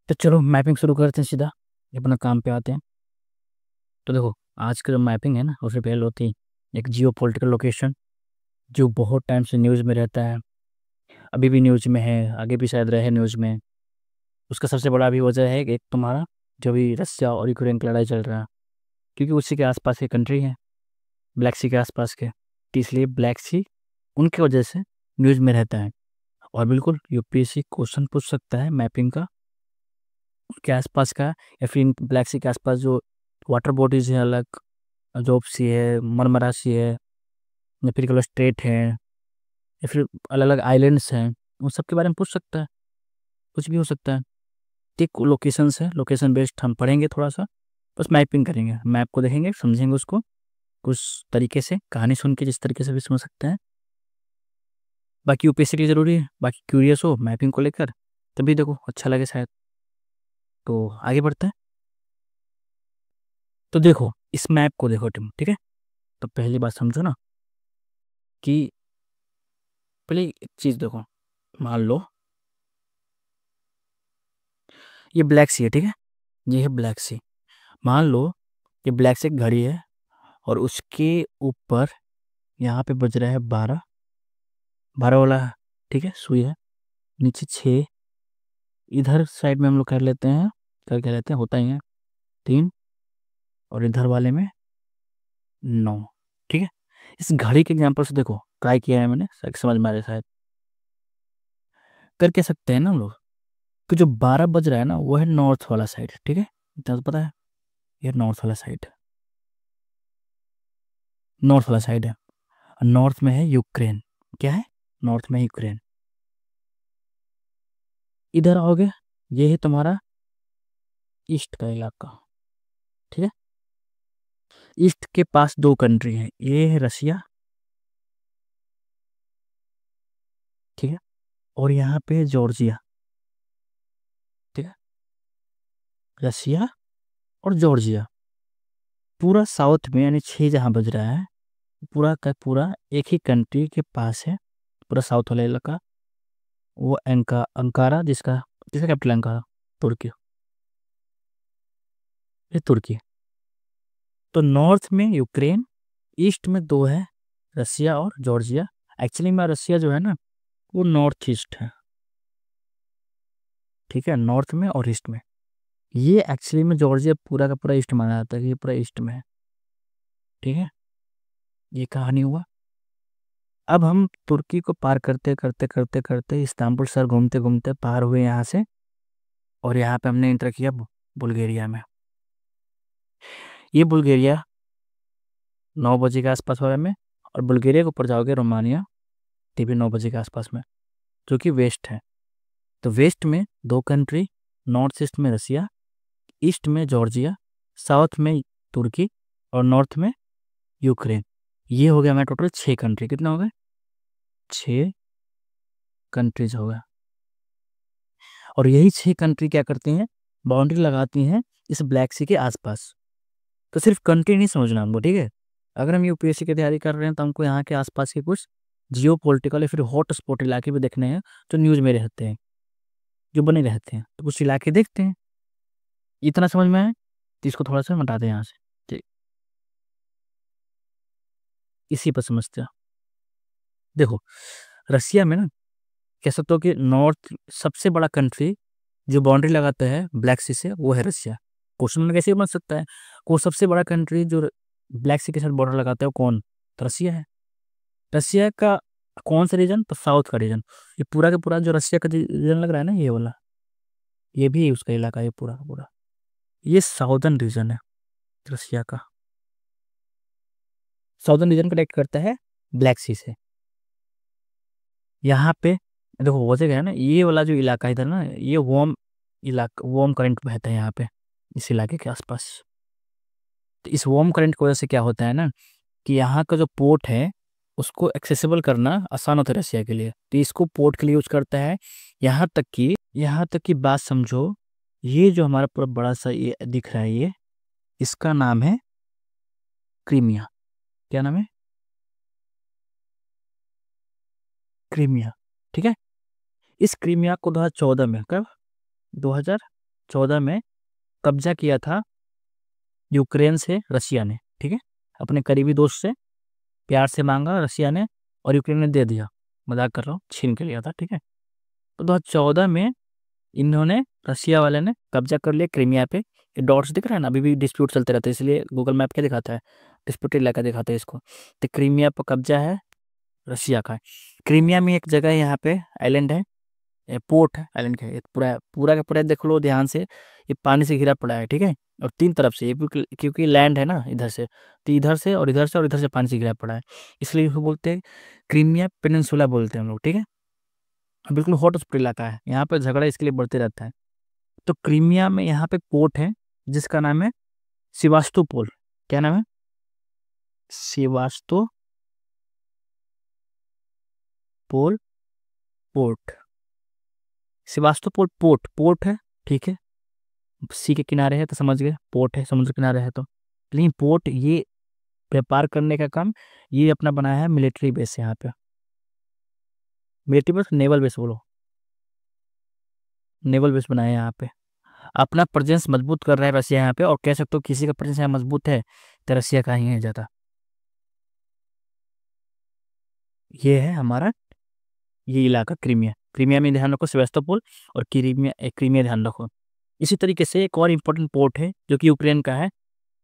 तो चलो मैपिंग शुरू करते हैं सीधा, अपना काम पे आते हैं। तो देखो, आज का जो मैपिंग है ना, उससे पहले होती है एक जियो पॉलिटिकल लोकेशन, जो बहुत टाइम से न्यूज़ में रहता है, अभी भी न्यूज़ में है, आगे भी शायद रहे न्यूज़ में। उसका सबसे बड़ा अभी वजह है एक तुम्हारा, जो भी रशिया और यूक्रेन की लड़ाई चल रहा है, क्योंकि उसी के आसपास के कंट्री है, ब्लैक सी के आसपास के। तो इसलिए ब्लैक सी उनकी वजह से न्यूज़ में रहता है। और बिल्कुल यूपीएससी क्वेश्चन पूछ सकता है मैपिंग का, उनके आसपास का, या फिर ब्लैक सी के आसपास जो वाटर बॉडीज है अलग, जोब सी है, मरमरा सी है, या फिर कलो स्ट्रेट है, या फिर अलग अलग आइलैंड्स हैं, उन सब के बारे में पूछ सकता है। कुछ भी हो सकता है। ठीक लोकेशन है, लोकेशन बेस्ड हम पढ़ेंगे थोड़ा सा, बस मैपिंग करेंगे, मैप को देखेंगे, समझेंगे उसको कुछ तरीके से, कहानी सुन के जिस तरीके से भी समझ सकते हैं। बाकी यूपीएससी के लिए ज़रूरी है, बाकी क्यूरियस हो मैपिंग को लेकर तभी देखो, अच्छा लगे शायद। तो आगे बढ़ते हैं। तो देखो, इस मैप को देखो तुम, ठीक है। तो पहली बात समझो ना कि पहले एक चीज़ देखो, मान लो ये ब्लैक सी है, ठीक है, ये है ब्लैक सी। मान लो ये ब्लैक सी एक घड़ी है, और उसके ऊपर यहाँ पे बज रहा है 12, 12 वाला, ठीक है, सुई है। नीचे 6, इधर साइड में हम लोग कर लेते हैं, कर क्या लेते हैं, होता ही है 3, और इधर वाले में 9, ठीक है। इस घड़ी के एग्जाम्पल से देखो, ट्राई किया है मैंने, समझ में आ रहा है शायद। कर क्या सकते हैं ना हम लोग, कि जो 12 बज रहा है ना, वो है नॉर्थ वाला साइड, ठीक है, इतना तो पता है, ये नॉर्थ वाला साइड, नॉर्थ वाला साइड है। नॉर्थ में है यूक्रेन, क्या है, नॉर्थ में यूक्रेन। इधर आओगे, ये है तुम्हारा ईस्ट का इलाका, ठीक है। ईस्ट के पास दो कंट्री हैं, ये है रसिया, ठीक है, और यहाँ पे है जॉर्जिया, ठीक है, रसिया और जॉर्जिया। पूरा साउथ में, यानी 6 जहाँ बज रहा है, पूरा का पूरा एक ही कंट्री के पास है, पूरा साउथ वाला इलाका। वो अंकारा, जिसका जिसका कैपिटल अंकारा, तुर्की, ये तुर्की। तो नॉर्थ में यूक्रेन, ईस्ट में दो है, रसिया और जॉर्जिया। एक्चुअली में रसिया जो है ना, वो नॉर्थ ईस्ट है, ठीक है, नॉर्थ में और ईस्ट में। ये एक्चुअली में जॉर्जिया पूरा का पूरा ईस्ट माना जाता है, कि ये पूरा ईस्ट में है, ठीक है। ये कहानी हुआ। अब हम तुर्की को पार करते करते करते करते इस्तांबुल शहर घूमते घूमते पार हुए यहाँ से, और यहाँ पे हमने इंटर किया बुल्गारिया में। ये बुल्गारिया 9 बजे के आसपास हुआ में, और बुल्गारिया के ऊपर जाओगे रोमानिया, ये भी 9 बजे के आसपास में, जो कि वेस्ट है। तो वेस्ट में दो कंट्री, नॉर्थ ईस्ट में रसिया, ईस्ट में जॉर्जिया, साउथ में तुर्की, और नॉर्थ में यूक्रेन। ये हो गया हमारा टोटल 6 कंट्री। कितना हो गया, 6 कंट्रीज हो गया। और यही 6 कंट्री क्या करती हैं, बाउंड्री लगाती हैं इस ब्लैक सी के आसपास। तो सिर्फ कंट्री नहीं समझना हमको, ठीक है। अगर हम यूपीएससी की तैयारी कर रहे हैं, तो हमको यहाँ के आसपास के कुछ जियो पोलिटिकल या फिर हॉट स्पॉट इलाके भी देखने हैं, जो न्यूज़ में रहते हैं, जो बने रहते हैं, तो कुछ इलाके देखते हैं। इतना समझ में आए, तो इसको थोड़ा सा हटा दें यहाँ से, ठीक, इसी पर समझते हैं। देखो, रसिया में ना, कह सकते हो कि नॉर्थ सबसे बड़ा कंट्री जो बाउंड्री लगाता है ब्लैक सी से, वो है रसिया। क्वेश्चन में कैसे बन सकता है, को सबसे बड़ा कंट्री जो ब्लैक सी के साथ बॉर्डर लगाता है वो कौन, तो रसिया है। रसिया का कौन सा रीजन, तो साउथ का रीजन। ये पूरा का पूरा जो रसिया का रीजन लग रहा है ना, ये वाला, ये भी उसका इलाका है पूरा का पूरा, ये साउदर्न रीजन है रसिया का। साउदर्न रीजन कनेक्ट करता है ब्लैक सी से। यहाँ पे देखो हो जाएगा ना, ये वाला जो इलाका इधर ना, ये वार्म इलाका, वार्म करंट बहता है यहाँ पे, इस इलाके के आसपास। तो इस वार्म करंट की वजह से क्या होता है ना, कि यहाँ का जो पोर्ट है, उसको एक्सेसिबल करना आसान होता है रसिया के लिए, तो इसको पोर्ट के लिए यूज करता है। यहाँ तक कि बात समझो, ये जो हमारा पूरा बड़ा सा ये दिख रहा है, ये इसका नाम है क्रीमिया। क्या नाम है, क्रीमिया, ठीक है। इस क्रीमिया को 2014 में, कब, 2014 2014 में कब्जा किया था यूक्रेन से रशिया ने, ठीक है। अपने करीबी दोस्त से प्यार से मांगा रशिया ने और यूक्रेन ने दे दिया, मजाक कर रहा हूँ, छीन के लिया था, ठीक है। तो 2014 में इन्होंने, रशिया वाले ने कब्जा कर लिया क्रीमिया पे। ये डॉट्स दिख रहा है ना, अभी भी डिस्प्यूट चलते रहते हैं, इसलिए गूगल मैप क्या दिखाता है, डिस्प्यूटेड इलाका दिखाता है इसको। तो क्रीमिया पर कब्जा है, रशिया का है। क्रीमिया में एक जगह है, यहाँ पे आइलैंड है, पोर्ट है, आइलैंड का, ये पूरा पूरा का पूरा देख लो ध्यान से, ये पानी से घिरा पड़ा है, ठीक है। और 3 तरफ से ये क्योंकि लैंड है ना इधर से, तो इधर से और इधर से और इधर से पानी से घिरा पड़ा है, इसलिए इसको बोलते हैं क्रीमिया पेनिनसुला बोलते हैं हम लोग, ठीक है। बिल्कुल हॉट स्पॉट इलाका है, यहाँ पे झगड़ा इसके लिए बढ़ते रहता है। तो क्रीमिया में यहाँ पे पोर्ट है जिसका नाम है सिवास्तोपोल। क्या नाम है? सिवास्तोपोल पोर्ट। सिवास्तोपोल पोर्ट है, ठीक है। सी के किनारे है तो समझ गए, पोर्ट है, समुद्र किनारे है तो। लेकिन पोर्ट ये व्यापार करने का काम ये अपना बनाया है मिलिट्री बेस यहाँ पे। मिलिट्री बेस, नेवल बेस बोलो, नेवल बेस बनाया है यहाँ पे। अपना प्रेजेंस मजबूत कर रहा है रसिया यहाँ पे, और कह सकते हो किसी का प्रेजेंस यहाँ मजबूत है तो रसिया का ही है ज़्यादा। ये है हमारा ये इलाका क्रीमिया। क्रीमिया में ध्यान रखो सेवास्तोपोल, और क्रीमिया क्रीमिया ध्यान रखो। इसी तरीके से एक और इम्पोर्टेंट पोर्ट है जो कि यूक्रेन का है,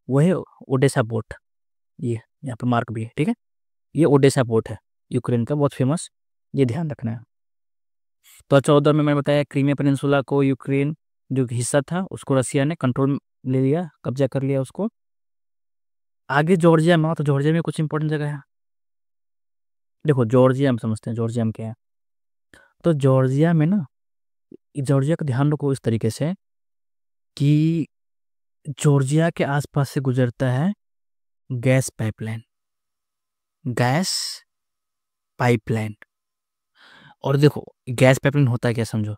वो है ओडेसा पोर्ट। ये यहाँ पे मार्क भी है, ठीक है। ये ओडेसा पोर्ट है यूक्रेन का, बहुत फेमस, ये ध्यान रखना है। तो 14 में मैंने बताया क्रीमिया पेनिनसुला को यूक्रेन जो हिस्सा था उसको रसिया ने कंट्रोल ले लिया, कब्जा कर लिया उसको। आगे जॉर्जिया में, तो जॉर्जिया में कुछ इंपॉर्टेंट जगह है। देखो जॉर्जिया हम समझते हैं, जॉर्जिया में क्या है। तो जॉर्जिया में ना, जॉर्जिया का ध्यान रखो इस तरीके से कि जॉर्जिया के आसपास से गुजरता है गैस पाइपलाइन, गैस पाइपलाइन। और देखो गैस पाइपलाइन होता है क्या, समझो।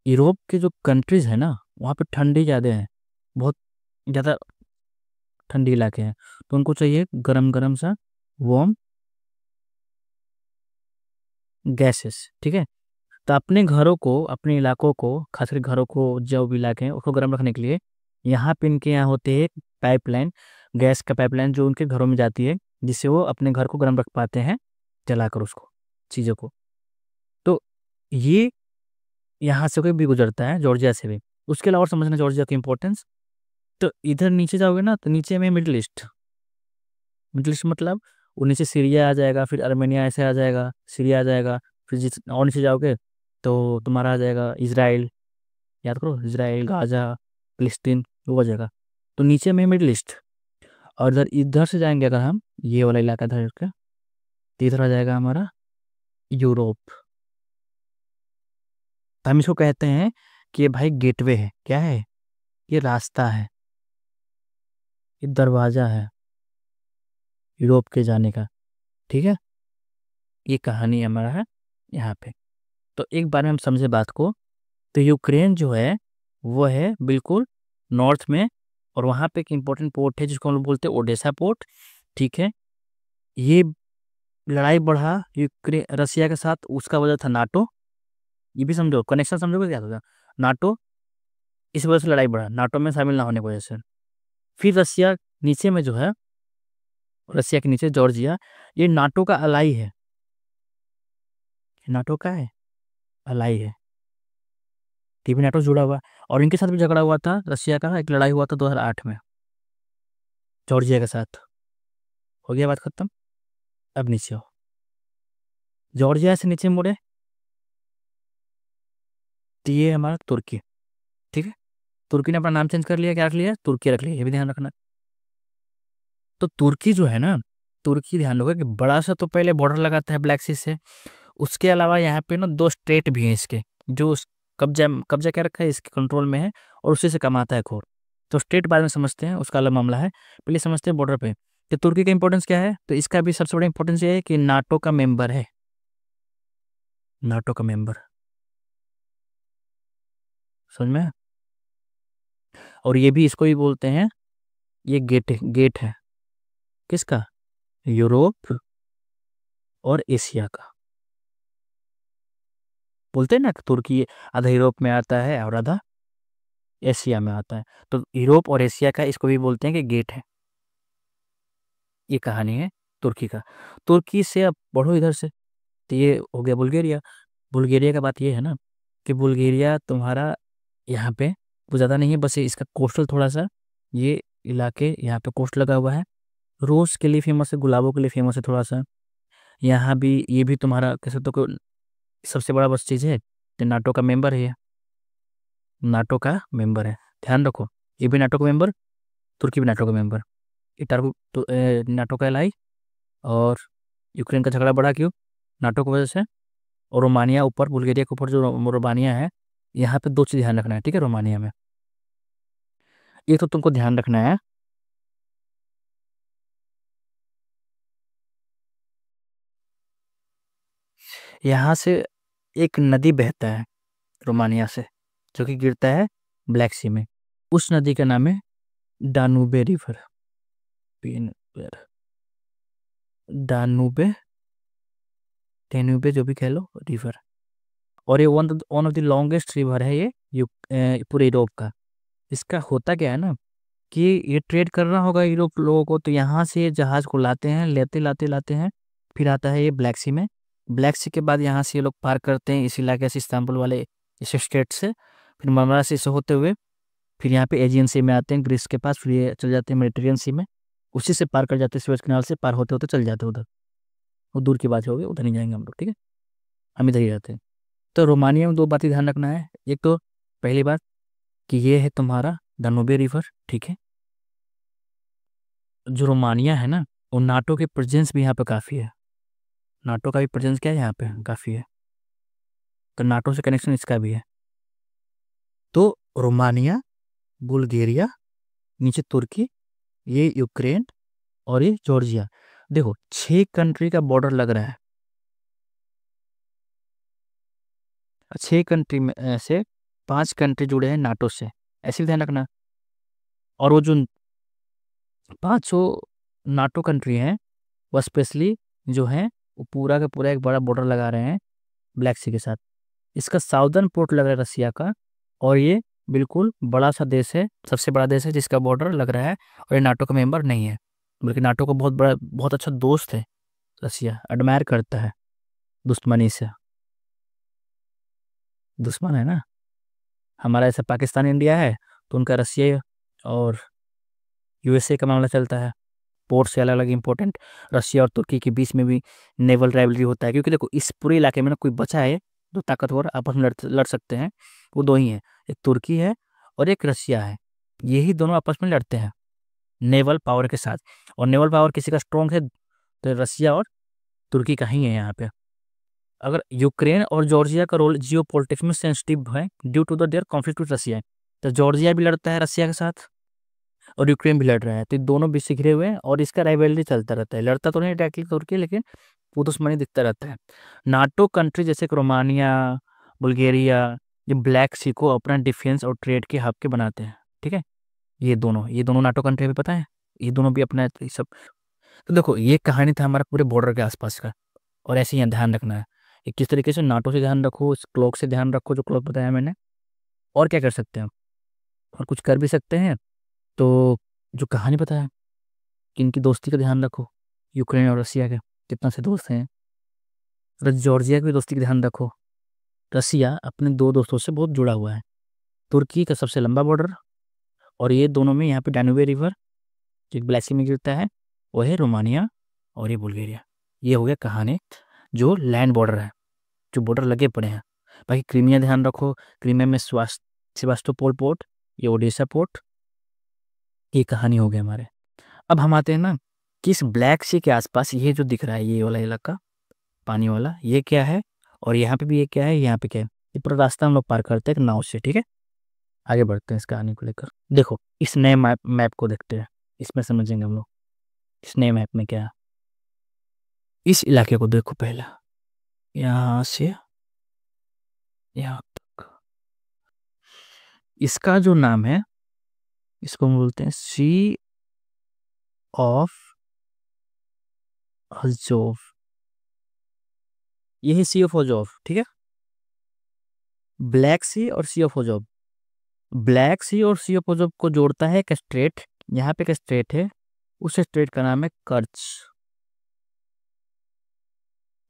यूरोप के जो कंट्रीज है ना, वहाँ पे ठंडी ज़्यादा है, बहुत ज़्यादा ठंडी इलाके हैं, तो उनको चाहिए गरम गरम सा वार्म गैसेस, ठीक है। तो अपने घरों को, अपने इलाकों को, खासकर घरों को जो भी इलाके हैं उसको गर्म रखने के लिए यहाँ पे इनके यहाँ होते हैं पाइपलाइन, गैस का पाइपलाइन जो उनके घरों में जाती है, जिससे वो अपने घर को गर्म रख पाते हैं जलाकर उसको, चीज़ों को। तो ये यहाँ से कोई भी गुजरता है, जॉर्जिया से भी। उसके अलावा और समझना जॉर्जिया की इंपॉर्टेंस। तो इधर नीचे जाओगे ना, तो नीचे में मिडिल ईस्ट। मिडिल ईस्ट मतलब वो नीचे सीरिया आ जाएगा, फिर अर्मेनिया ऐसे आ जाएगा, सीरिया आ जाएगा, फिर जिस और नीचे जाओगे तो तुम्हारा आ जाएगा इसराइल, याद करो इसराइल, गाजा, फिलिस्तीन, वो आ जाएगा। तो नीचे में मिडिल ईस्ट। और इधर इधर से जाएंगे अगर हम, ये वाला इलाका था इसका, तो इधर आ जाएगा हमारा यूरोप। तो हम इसको कहते हैं कि ये भाई गेटवे है, क्या है, ये रास्ता है, ये दरवाजा है यूरोप के जाने का, ठीक है। ये कहानी हमारा है यहाँ पे। तो एक बार में हम समझे बात को। तो यूक्रेन जो है वो है बिल्कुल नॉर्थ में, और वहाँ पे एक इम्पोर्टेंट पोर्ट है जिसको हम लोग बोलते हैं ओडेसा पोर्ट, ठीक है। ये लड़ाई बढ़ा यूक्रेन रसिया के साथ, उसका वजह था नाटो। ये भी समझो, कनेक्शन समझोगे क्या होगा, नाटो, इस वजह से लड़ाई बढ़ा, नाटो में शामिल ना होने की वजह से। फिर रसिया नीचे में जो है, रसिया के नीचे जॉर्जिया, ये नाटो का अलाई है, नाटो का है अलाई है, टीवी नाटो जुड़ा हुआ। और इनके साथ भी झगड़ा हुआ था रसिया का, एक लड़ाई हुआ था 2008 में जॉर्जिया के साथ। हो गया बात खत्म। अब नीचे हो, जॉर्जिया से नीचे मुड़े तो ये हमारा तुर्की, ठीक है। तुर्की ने अपना नाम चेंज कर लिया, क्या रख लिया, तुर्की रख लिया, ये भी ध्यान रखना। तो तुर्की जो है ना, तुर्की ध्यान रखो कि बड़ा सा तो पहले बॉर्डर लगाता है ब्लैक सी से। उसके अलावा यहाँ पे ना 2 स्टेट भी हैं इसके, जो कब्जा कब्जा क्या रखा है, इसके कंट्रोल में है, और उसी से कमाता है खोर। तो स्टेट बाद में समझते हैं, उसका अलग मामला है, पहले समझते हैं बॉर्डर पे। तो तुर्की का इंपॉर्टेंस क्या है, तो इसका भी सबसे बड़ा इंपॉर्टेंस ये है कि नाटो का मेंबर है, नाटो का मेंबर, समझ में। और ये भी, इसको भी बोलते हैं, ये गेट है किसका, यूरोप और एशिया का। बोलते हैं ना कि तुर्की आधा यूरोप में आता है और आधा एशिया में आता है। तो यूरोप और एशिया का इसको भी बोलते हैं कि गेट है। ये कहानी है तुर्की का। तुर्की से अब बढ़ो इधर से, तो ये हो गया बुल्गारिया। बुल्गारिया का बात ये है ना कि बुल्गारिया तुम्हारा यहाँ पे वो ज़्यादा नहीं है, बस ये इसका कोस्टल थोड़ा सा, ये इलाके यहाँ पे कोस्ट लगा हुआ है। रोज के लिए फेमस है, गुलाबों के लिए फेमस है थोड़ा सा। यहाँ भी ये भी तुम्हारा कैसे तो सबसे बड़ा बस चीज़ है, तो नाटो का मेंबर है ये, नाटो का मेंबर है, ध्यान रखो। ये भी नाटो का मेंबर, तुर्की भी नाटो का मेंबर। इटारको तो नाटो का एलाई। और यूक्रेन का झगड़ा बढ़ा क्यों? नाटो की वजह से। और रोमानिया ऊपर, बुल्गारिया के ऊपर जो रोमानिया है, यहाँ पे दो चीज़ ध्यान रखना है, ठीक है। रोमानिया में ये तो तुमको ध्यान रखना है, यहाँ से एक नदी बहता है रोमानिया से, जो कि गिरता है ब्लैक सी में। उस नदी का नाम है डानूबे रिवर। डानूबे, टेन्यूबे जो भी कह लो, रिवर। और ये one of the longest river है ये पूरे यूरोप का। इसका होता क्या है ना कि ये ट्रेड करना होगा यूरोप लोगों को, तो यहाँ से ये जहाज को लाते हैं, लेते लाते लाते हैं, फिर आता है ये ब्लैक सी में। ब्लैक सी के बाद यहाँ से ये लोग पार करते हैं इस इलाके से, इस्तांबुल वाले इस स्टेट से, फिर मरमरा सी से होते हुए फिर यहाँ पे एजियन सी में आते हैं ग्रीस के पास, फिर ये चल जाते हैं मेडिटेरियन सी में, उसी से पार कर जाते हैं, स्वेज कैनाल से पार होते होते चल जाते हैं उधर। वो दूर की बात होगी, उधर नहीं जाएंगे हम लोग, ठीक है। हम इधर ही रहते हैं। तो रोमानिया में दो बातें ध्यान रखना है। एक तो पहली बात कि ये है तुम्हारा दानूबे रिवर, ठीक है। जो रोमानिया है ना, वो नाटो के प्रेजेंस भी यहाँ पे काफ़ी है। नाटो का भी प्रेजेंस क्या है यहाँ पे, काफ़ी है। तो नाटो से कनेक्शन इसका भी है। तो रोमानिया, बुल्गारिया, नीचे तुर्की, ये यूक्रेन और ये जॉर्जिया। देखो 6 कंट्री का बॉर्डर लग रहा है। 6 कंट्री में से 5 कंट्री जुड़े हैं नाटो से, ऐसे भी ध्यान रखना। और वो जो 500 नाटो कंट्री हैं, वो स्पेशली जो है वो पूरा का पूरा एक बड़ा बॉर्डर लगा रहे हैं ब्लैक सी के साथ। इसका साउदर्न पोर्ट लग रहा है रसिया का, और ये बिल्कुल बड़ा सा देश है, सबसे बड़ा देश है जिसका बॉर्डर लग रहा है। और ये नाटो का मेंबर नहीं है, बल्कि नाटो का बहुत बड़ा बहुत अच्छा दोस्त है। रसिया एडमायर करता है दुश्मनी से, दुश्मन है ना। हमारा ऐसा पाकिस्तान इंडिया है, तो उनका रसिया और यूएसए का मामला चलता है। पोर्ट से अलग अलग इंपॉर्टेंट। रशिया और तुर्की के बीच में भी नेवल राइवलरी होता है, क्योंकि देखो इस पूरे इलाके में ना कोई बचा है जो ताकतवर आपस में लड़ सकते हैं, वो दो ही हैं, एक तुर्की है और एक रशिया है। यही दोनों आपस में लड़ते हैं नेवल पावर के साथ। और नेवल पावर किसी का स्ट्रॉन्ग है तो रशिया और तुर्की का ही है यहाँ पे। अगर यूक्रेन और जॉर्जिया का रोल जियो पॉलिटिक्स में सेंसिटिव है due to the their conflict with Russia, तो जॉर्जिया भी लड़ता है रशिया के साथ और यूक्रेन भी लड़ रहा है, तो ये दोनों भी सिखरे हुए हैं और इसका राइवलरी चलता रहता है। लड़ता तो नहीं डायरेक्टली तुर्की, लेकिन वो दुश्मनी दिखता रहता है। नाटो कंट्री जैसे कि रोमानिया, बुल्गारिया, ये ब्लैक सी को अपना डिफेंस और ट्रेड के हब के बनाते हैं, ठीक है। ये दोनों नाटो कंट्री भी पता है, ये दोनों भी अपना ये सब। तो देखो ये कहानी था हमारा पूरे बॉर्डर के आसपास का। और ऐसे ही यहाँ ध्यान रखना है कि किस तरीके से नाटो से ध्यान रखो, इस क्लॉक से ध्यान रखो जो क्लॉक बताया मैंने। और क्या कर सकते हैं, और कुछ कर भी सकते हैं। तो जो कहानी बताया कि इनकी दोस्ती का ध्यान रखो, यूक्रेन और रसिया के कितना से दोस्त हैं। जॉर्जिया की भी दोस्ती का ध्यान रखो। रसिया अपने दो दोस्तों से बहुत जुड़ा हुआ है, तुर्की का सबसे लंबा बॉर्डर, और ये दोनों में यहाँ पे डानुबे रिवर जो ब्लैक सी में गिरता है, वो है रोमानिया और ये बुल्गारिया। ये हो गया कहानी जो लैंड बॉर्डर है, जो बॉर्डर लगे पड़े हैं। बाकी क्रीमिया ध्यान रखो, क्रीमिया में सेवास्टोपोल पोर्ट, ये ओडेसा पोर्ट। ये कहानी हो गई हमारे। अब हम आते हैं ना कि इस ब्लैक सी के आसपास ये जो दिख रहा है ये वाला इलाका पानी वाला, ये क्या है, और यहाँ पे भी ये क्या है, यहाँ पे क्या है। ये पूरा रास्ता हम लोग पार करते हैं एक नाव से, ठीक है। आगे बढ़ते हैं इस कहानी को लेकर। देखो इस नए मैप को देखते हैं, इसमें समझेंगे हम लोग इस नए मैप में क्या है। इस इलाके को देखो पहला, यहाँ से यहाँ तक, इसका जो नाम है इसको हम बोलते हैं सी ऑफ अजोव। ये है सी ऑफ अजोव, ठीक है। ब्लैक सी और सी ऑफ अजोव, ब्लैक सी और सी अपोजो को जोड़ता है एक स्ट्रेट, यहाँ पे एक स्ट्रेट है, उस स्ट्रेट का नाम है कर्च,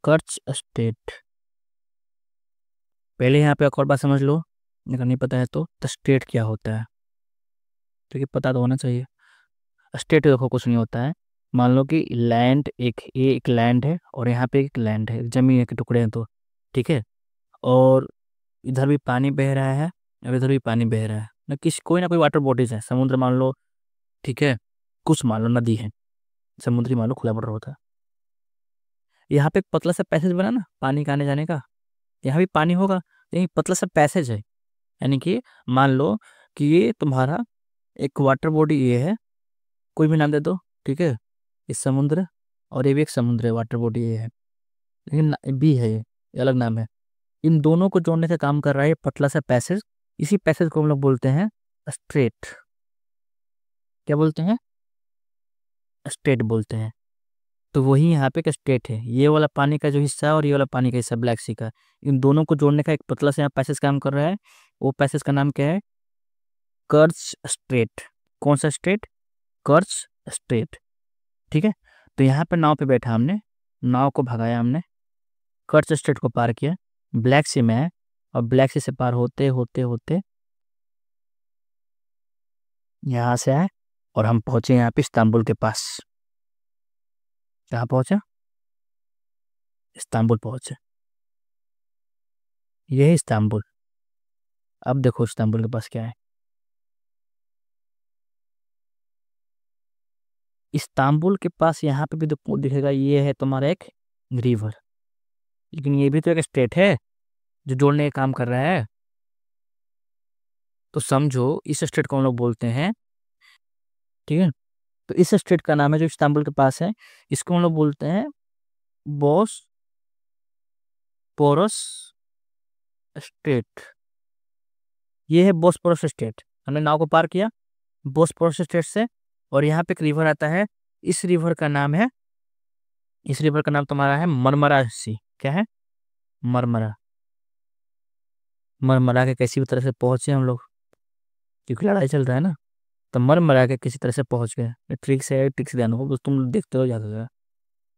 कर्च स्ट्रेट। पहले यहाँ पे एक और बात समझ लो, अगर नहीं पता है तो स्ट्रेट क्या होता है, क्योंकि पता तो होना चाहिए। स्टेट देखो कुछ नहीं होता है, मान लो कि लैंड एक, ये एक लैंड है और यहाँ पे एक लैंड है, जमीन के टुकड़े हैं तो, ठीक है, और इधर भी पानी बह रहा है और इधर भी पानी बह रहा है, ना कोई वाटर बॉडीज है, समुद्र मान लो, ठीक है, कुछ मान लो नदी है, समुद्री मान लो खुला वाटर होता है। यहाँ पे एक पतला सा पैसेज बना ना पानी का आने जाने का, यहाँ भी पानी होगा, यही पतला सा पैसेज है, यानी कि मान लो कि ये तुम्हारा एक वाटर बॉडी ये है, कोई भी नाम दे दो, ठीक है, इस समुद्र, और ये भी एक समुद्र है, वाटर बॉडी ये है, लेकिन बी है, ये अलग नाम है। इन दोनों को जोड़ने का काम कर रहा है ये पतला सा पैसेज, इसी पैसेज को हम लोग बोलते हैं स्ट्रेट। क्या बोलते हैं? स्ट्रेट बोलते हैं। तो वही यहाँ पे एक स्ट्रेट है, ये वाला पानी का जो हिस्सा है और ये वाला पानी का हिस्सा ब्लैक सी का, इन दोनों को जोड़ने का एक पतला सा यहाँ पैसेज काम कर रहा है, वो पैसेज का नाम क्या है? कर्च स्ट्रेट। कौन सा स्ट्रेट? कर्च स्ट्रेट, ठीक है। तो यहाँ पे नाव पे बैठा हमने, नाव को भगाया हमने, कर्च स्ट्रेट को पार किया, ब्लैक सी में है, और ब्लैक सी से पार होते होते होते यहाँ से आए और हम पहुंचे यहाँ पे इस्तांबुल के पास। कहाँ पहुंचे? इस्तांबुल पहुंचे, ये है इस्तांबुल। अब देखो इस्तांबुल के पास क्या है। इस्तांबुल के पास यहाँ पे भी दिखेगा, ये है तुम्हारा एक रिवर, लेकिन ये भी तो एक स्टेट है जो जोड़ने का काम कर रहा है। तो समझो इस स्टेट को हम लोग बोलते हैं, ठीक है, तो इस स्टेट का नाम है जो इस्तांबुल के पास है, इसको हम लोग बोलते हैं बोस्पोरस स्टेट। ये है बोस्पोरस स्टेट, हमने नाव को पार किया बोस्पोरस स्टेट से, और यहाँ पे एक रिवर आता है, इस रिवर का नाम है, इस रिवर का नाम तुम्हारा है मरमरा सी। क्या है? मरमरा। मरमरा के किसी भी तरह से पहुंचे हम लोग, क्योंकि लड़ाई चल रहा है ना, तो मरमरा के किसी तरह से पहुंच गए। ट्रिक से, ट्रिक से ध्यान हो, बस तुम देखते हो ज्यादा।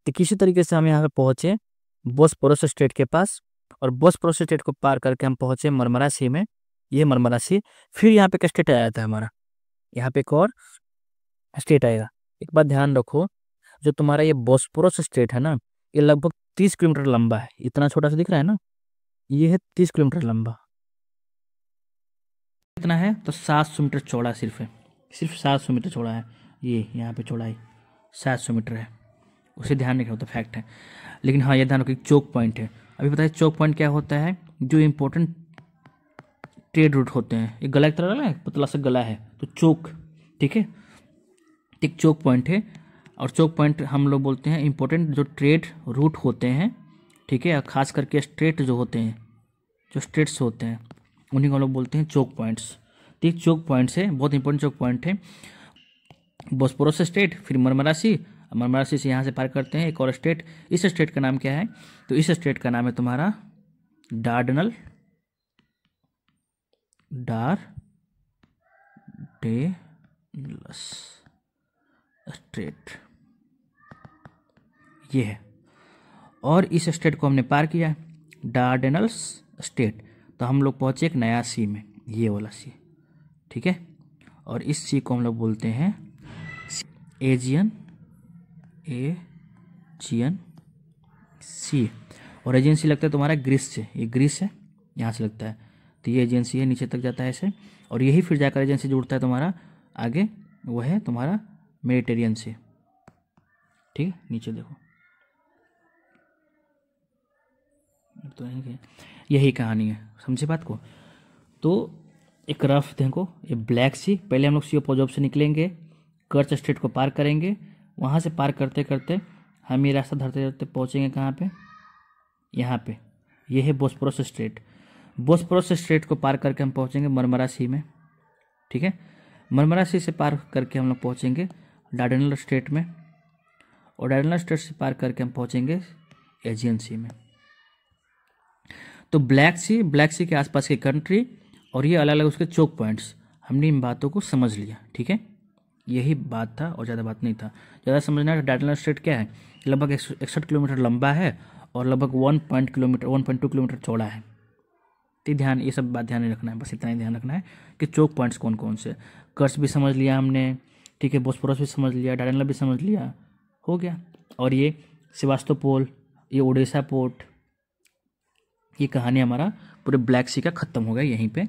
तो किसी तरीके से हम यहाँ पे पहुंचे बोस्पोरस स्टेट के पास, और बोस्पोरस स्टेट को पार करके हम पहुंचे मरमरा सी में, ये मरमरा सी। फिर यहाँ पे एक स्टेट आया था हमारा, यहाँ पे एक और स्टेट आएगा। एक बात ध्यान रखो, जो तुम्हारा ये बोस्पोरस स्टेट है ना, ये लगभग 30 किलोमीटर लंबा है, इतना छोटा सा दिख रहा है ना, ये है 30 किलोमीटर लंबा। कितना है? तो 700 मीटर चौड़ा सिर्फ है, सिर्फ 700 मीटर चौड़ा है, ये यहाँ पे चौड़ाई 700 मीटर है, उसे ध्यान रखना, तो फैक्ट है। लेकिन हाँ, ये ध्यान रखो चोक पॉइंट है। अभी बताइए चोक पॉइंट क्या होता है? जो इम्पोर्टेंट ट्रेड रूट होते हैं, ये गला एक तरह का पतला सा गला है, तो चोक, ठीक है, एक चोक पॉइंट है। और चोक पॉइंट हम लोग बोलते हैं इंपॉर्टेंट जो ट्रेड रूट होते हैं, ठीक है, खास करके स्ट्रेट जो होते हैं, जो स्ट्रेट्स होते हैं, उन्हीं को हम लोग बोलते हैं चोक पॉइंट्स। तो एक चोक पॉइंट्स है, बहुत इंपॉर्टेंट चोक पॉइंट है, बोस्पोरस स्टेट, फिर मरमरा सी, मरमरा सी से यहाँ से पार करते हैं एक और स्टेट। इस स्टेट का नाम क्या है? तो इस स्टेट का नाम है तुम्हारा डार्डनल, डार्डेनल्स स्टेट, ये है। और इस स्टेट को हमने पार किया, डार्डेनल्स स्टेट, तो हम लोग पहुंचे एक नया सी में, ये वाला सी, ठीक है। और इस सी को हम लोग बोलते हैं एजियन, एजियन सी। और एजियन सी लगता है तुम्हारा ग्रीस से, ये ग्रीस है, यहाँ से लगता है, तो ये एजियन सी है, नीचे तक जाता है ऐसे, और यही फिर जाकर एजियन सी जुड़ता है तुम्हारा आगे, वो है तुम्हारा मेडिटेरियन से, ठीक है। नीचे देखो, तो यही कहानी है, समझे बात को। तो एक रफ देखो, ये ब्लैक सी, पहले हम लोग सी अपोजॉब से निकलेंगे, कर्च स्ट्रेट को पार करेंगे, वहाँ से पार करते करते हम ये रास्ता धरते धरते पहुँचेंगे कहाँ पे? यहाँ पे, ये है बोस्पोरस स्ट्रेट। बोस्पोरस स्ट्रेट को पार करके हम पहुँचेंगे मरमरा सी में, ठीक है। मरमरा सी से पार करके हम लोग पहुँचेंगे डार्डेनल स्टेट में, और डार्डेनल स्टेट से पार करके हम पहुँचेंगे एजियन सी में। तो ब्लैक सी के आसपास की कंट्री और ये अलग अलग उसके चोक पॉइंट्स। हमने इन बातों को समझ लिया, ठीक है, यही बात था और ज़्यादा बात नहीं था। ज़्यादा समझना है, डाल्टन स्ट्रेट क्या है, लगभग 61 किलोमीटर लंबा है और लगभग 1.2 किलोमीटर चौड़ा है। तो ध्यान, ये सब बात ध्यान नहीं रखना है, बस इतना ही ध्यान रखना है कि चोक पॉइंट्स कौन कौन से। कर्स भी समझ लिया हमने, ठीक है, बोस्फोरस भी समझ लिया, डार्डेनल भी समझ लिया, हो गया। और ये सेवास्तोपोल, ये ओडेसा पोर्ट, ये कहानी हमारा पूरे ब्लैक सी का ख़त्म हो गया यहीं पे।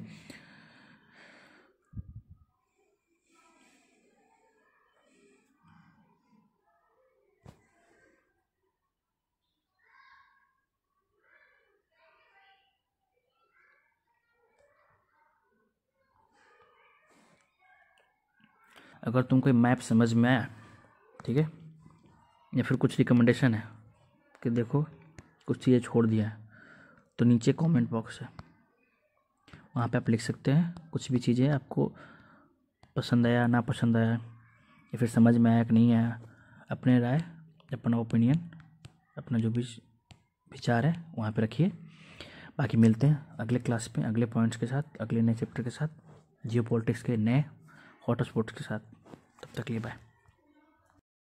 अगर तुमको ये मैप समझ में आया, ठीक है, या फिर कुछ रिकमेंडेशन है कि देखो कुछ चीज़ें छोड़ दिया है, तो नीचे कमेंट बॉक्स है, वहाँ पे आप लिख सकते हैं कुछ भी चीज़ें आपको पसंद आया, ना पसंद आया, या फिर समझ में आया कि नहीं आया। अपने राय, अपना ओपिनियन, अपना जो भी विचार है वहाँ पे रखिए। बाकी मिलते हैं अगले क्लास में अगले पॉइंट्स के साथ, अगले नए चैप्टर के साथ, जियो पॉलिटिक्स के नए हॉट स्पॉट्स के साथ। तब तक के लिए बाय।